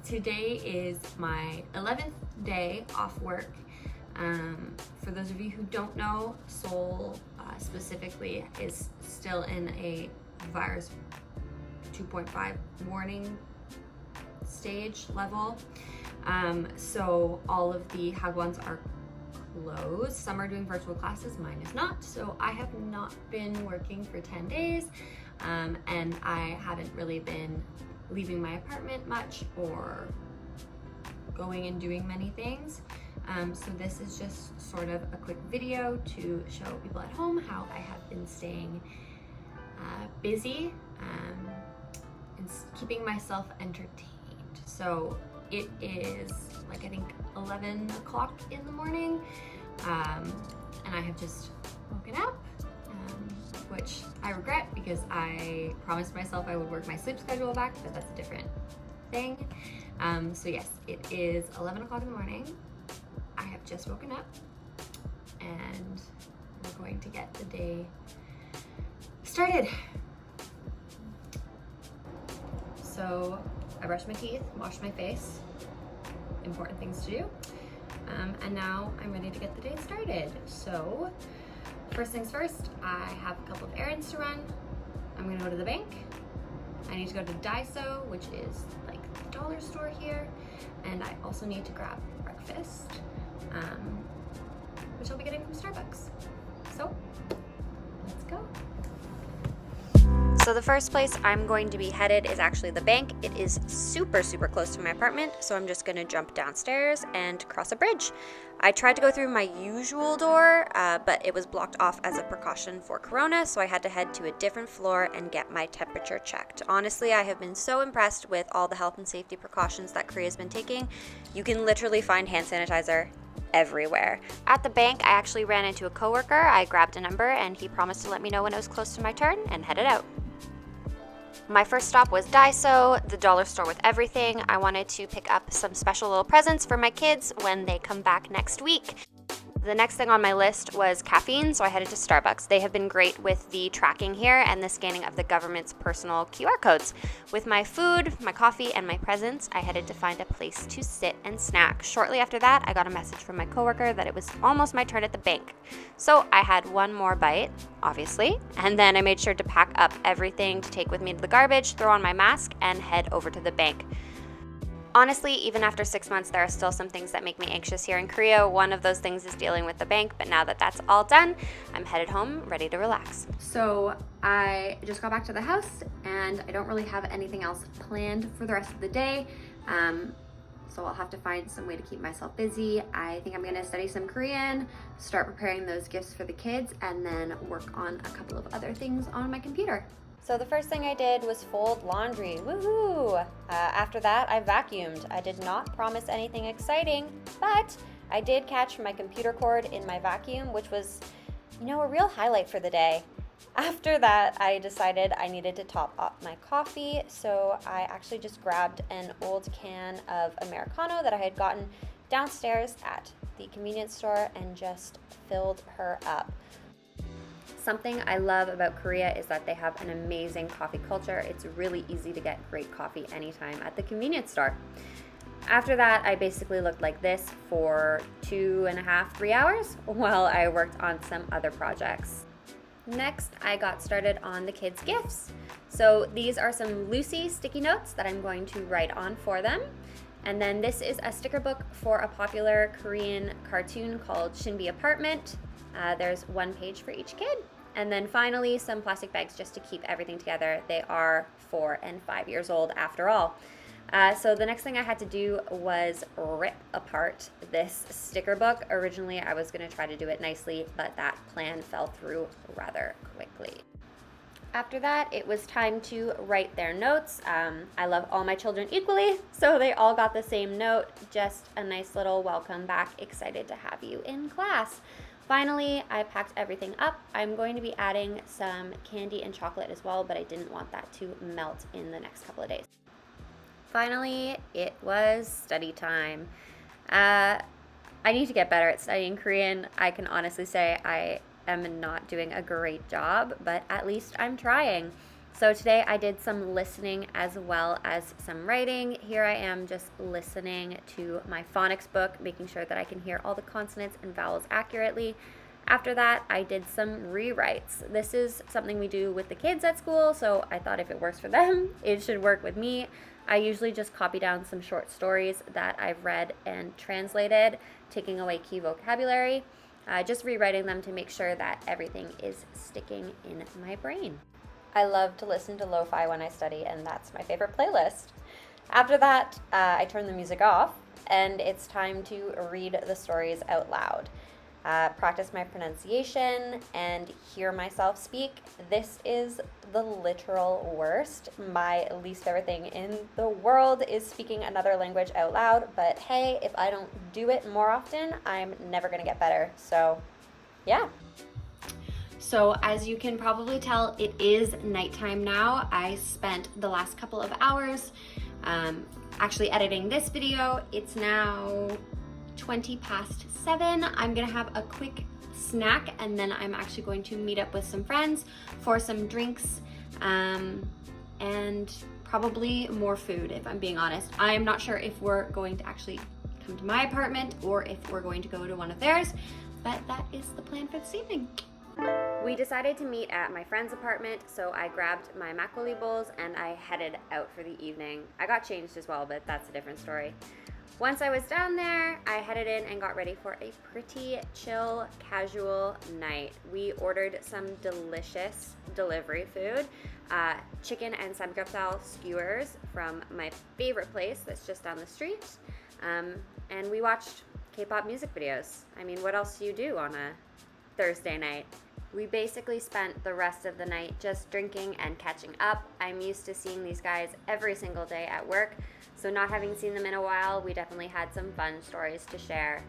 Today is my 11th day off work. For those of you who don't know, Seoul specifically is still in a virus 2.5 warning stage level. So all of the hagwons are closed. Some are doing virtual classes, mine is not. So I have not been working for 10 days and I haven't really been leaving my apartment much or going and doing many things. So this is just sort of a quick video to show people at home how I have been staying busy and keeping myself entertained. So it is like, I think 11 o'clock in the morning, and I have just woken up, which I regret because I promised myself I would work my sleep schedule back, but that's a different thing. So yes, it is 11 o'clock in the morning. I have just woken up and we're going to get the day started. So I brushed my teeth, washed my face, important things to do. And now I'm ready to get the day started. So first things first, I have a couple of errands to run. I'm gonna go to the bank. I need to go to Daiso, which is like the dollar store here. And I also need to grab breakfast, which I'll be getting from Starbucks. So let's go. So the first place I'm going to be headed is actually the bank. It is super close to my apartment, so I'm just gonna jump downstairs and cross a bridge. I tried to go through my usual door, but it was blocked off as a precaution for Corona, so I had to head to a different floor and get my temperature checked. Honestly, I have been so impressed with all the health and safety precautions that Korea's been taking. You can literally find hand sanitizer everywhere. At the bank, I actually ran into a coworker. I grabbed a number and he promised to let me know when it was close to my turn and headed out. My first stop was Daiso, the dollar store with everything. I wanted to pick up some special little presents for my kids when they come back next week. The next thing on my list was caffeine, so I headed to Starbucks. They have been great with the tracking here and the scanning of the government's personal QR codes. With my food, my coffee, and my presents, I headed to find a place to sit and snack. Shortly after that, I got a message from my coworker that it was almost my turn at the bank. So I had one more bite, obviously, and then I made sure to pack up everything to take with me to the garbage, throw on my mask, and head over to the bank. Honestly, even after 6 months, there are still some things that make me anxious here in Korea. One of those things is dealing with the bank, but now that that's all done, I'm headed home, ready to relax. So I just got back to the house and I don't really have anything else planned for the rest of the day. So I'll have to find some way to keep myself busy. I think I'm gonna study some Korean, start preparing those gifts for the kids, and then work on a couple of other things on my computer. So the first thing I did was fold laundry. Woohoo! After that, I vacuumed. I did not promise anything exciting, but I did catch my computer cord in my vacuum, which was, a real highlight for the day. After that, I decided I needed to top up my coffee, so I actually just grabbed an old can of Americano that I had gotten downstairs at the convenience store and just filled her up. Something I love about Korea is that they have an amazing coffee culture. It's really easy to get great coffee anytime at the convenience store. After that, I basically looked like this for 2.5, 3 hours while I worked on some other projects. Next, I got started on the kids' gifts. So these are some Lucy sticky notes that I'm going to write on for them. And then this is a sticker book for a popular Korean cartoon called Shinbi Apartment. There's one page for each kid. And then finally, some plastic bags just to keep everything together. They are 4 and 5 years old after all. So the next thing I had to do was rip apart this sticker book. Originally, I was going to try to do it nicely, but that plan fell through rather quickly. After that, it was time to write their notes. I love all my children equally, so they all got the same note. Just a nice little welcome back, excited to have you in class. Finally, I packed everything up. I'm going to be adding some candy and chocolate as well, but I didn't want that to melt in the next couple of days. Finally, it was study time. I need to get better at studying Korean. I can honestly say I am not doing a great job, but at least I'm trying. So today I did some listening as well as some writing. Here I am just listening to my phonics book, making sure that I can hear all the consonants and vowels accurately. After that, I did some rewrites. This is something we do with the kids at school, so I thought if it works for them, it should work with me. I usually just copy down some short stories that I've read and translated, taking away key vocabulary, just rewriting them to make sure that everything is sticking in my brain. I love to listen to lo-fi when I study, and that's my favorite playlist. After that, I turn the music off, and it's time to read the stories out loud. Practice my pronunciation and hear myself speak. This is the literal worst. My least favorite thing in the world is speaking another language out loud, but hey, if I don't do it more often, I'm never gonna get better. So, yeah. So as you can probably tell, it is nighttime now. I spent the last couple of hours actually editing this video. It's now 7:20. I'm gonna have a quick snack, and then I'm actually going to meet up with some friends for some drinks and probably more food, if I'm being honest. I am not sure if we're going to actually come to my apartment or if we're going to go to one of theirs, but that is the plan for this evening. We decided to meet at my friend's apartment, so I grabbed my makgeolli bowls and I headed out for the evening. I got changed as well, but that's a different story. Once I was down there, I headed in and got ready for a pretty chill, casual night. We ordered some delicious delivery food, chicken and samgyeopsal skewers from my favorite place that's just down the street, and we watched K-pop music videos. I mean, what else do you do on a Thursday night? We basically spent the rest of the night just drinking and catching up. I'm used to seeing these guys every single day at work, so not having seen them in a while, we definitely had some fun stories to share.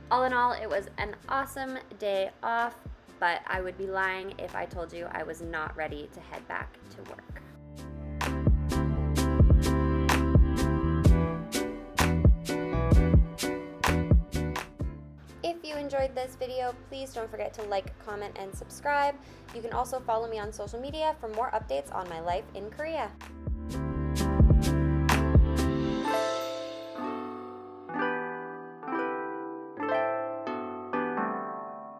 All in all, it was an awesome day off, but I would be lying if I told you I was not ready to head back to work. If you enjoyed this video, please don't forget to like, comment, and subscribe. You can also follow me on social media for more updates on my life in Korea.